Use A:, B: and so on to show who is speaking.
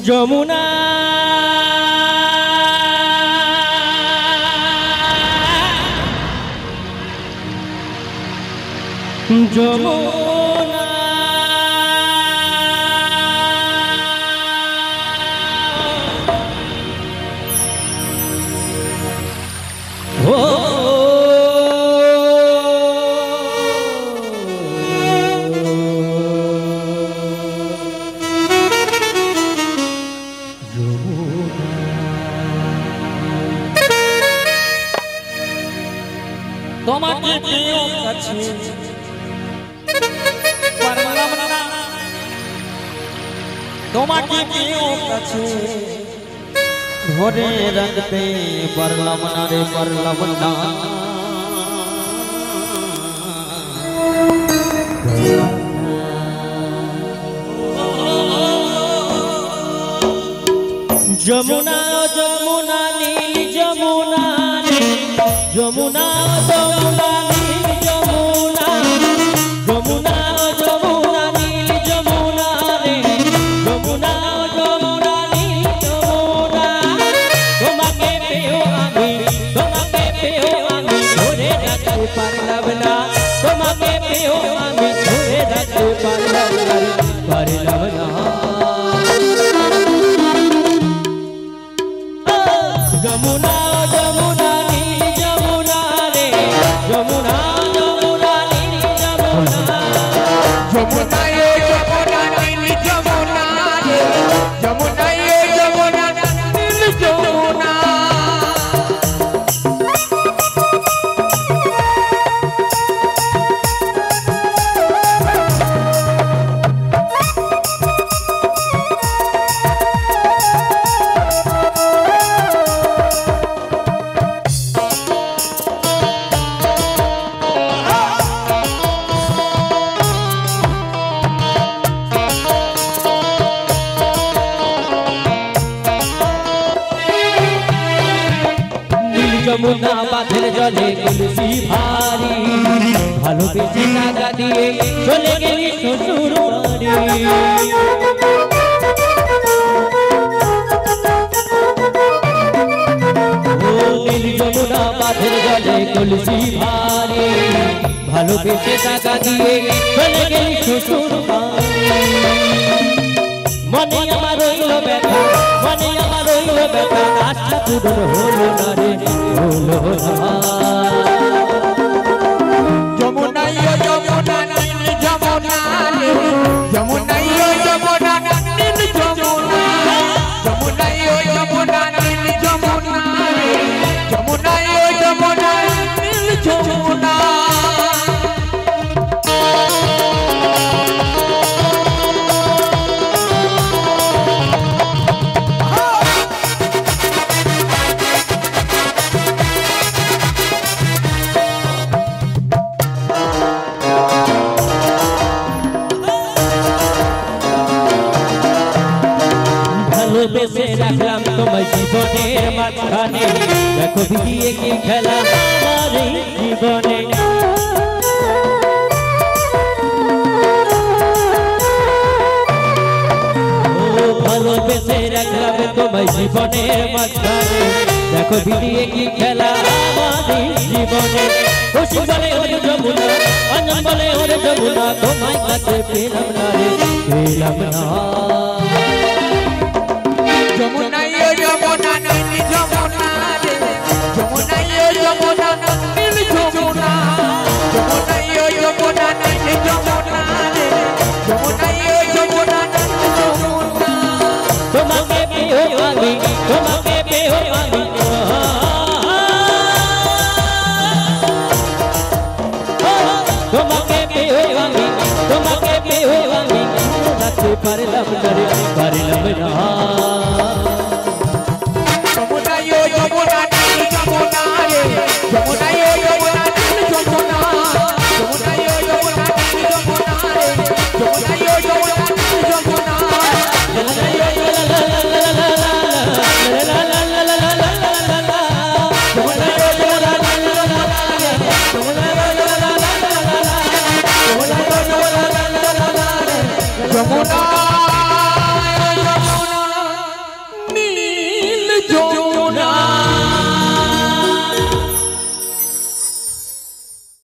A: যমুনা যমুনা ও তোমাকে পেয়ে কাছে পারলাম না তোমাকে পেয়ে কাছে ধরে রাখতে পারলাম না রে পারলাম না যমুনা যমুনা নীল যমুনা যমুনা যমুনা নীল যমুনা যমুনা যমুনা নীল যমুনা রে যমুনা যমুনা নীল যমুনা তোমাকে পেও আমি ধরে রাখতে পারলাম না তোমাকে পেও আমি ধরে রাখতে পারলাম না যমুনা যমুনা নীল যমুনা রে যমুনা যমুনা নীল যমুনা
B: যমুনা যমুনা নীল যমুনা রে যমুনা যমুনা নীল যমুনা
A: যমুনা বাঁধের জলে তুলসী ভারী ভালোবেসে টাকা দিয়ে চলে গেলি শ্বশুর বাড়ি নীল যমুনা বাঁধের জলে তুলসী ভারী ভালোবেসে টাকা দিয়ে চলে গেলি শ্বশুর বাড়ি মনে আমার রইল ব্যথা মনে আমার রইল ব্যথা আশা পূরণ হলো না রে হলো না
B: যমুনা যমুনা নীল যমুনা রে যমুনা যমুনা নীল যমুনা যমুনা যমুনা নীল যমুনা রে যমুনা যমুনা নীল যমুনা
A: ভালোবেসে রাখলাম তোমার জীবনের মাঝখানে দেখো বিয়ে কি খেলা আমার এই জীবনে ভালোবেসে রাখলাম তোমার জীবনের মাঝখানে দেখো বিয়ে কি খেলা আমার এই জীবনে খুশি বলে ওরে যমুনা অঞ্জন বলে ওরে যমুনা তোমায় কাছে পেলাম না রে পেলাম না
B: যমুনা যমুনা নীল যমুনা রে যমুনা যমুনা নীল যমুনা যমুনা যমুনা নীল যমুনা রে যমুনা যমুনা নীল যমুনা
A: তোমাকে পেও আমি তোমাকে পেও আমি তোমাকে পেও আমি তোমাকে পেও আমি রাখতে পারলাম না রে পারলাম না
B: যমুনা যমুনা নীল যমুনা রে যমুনা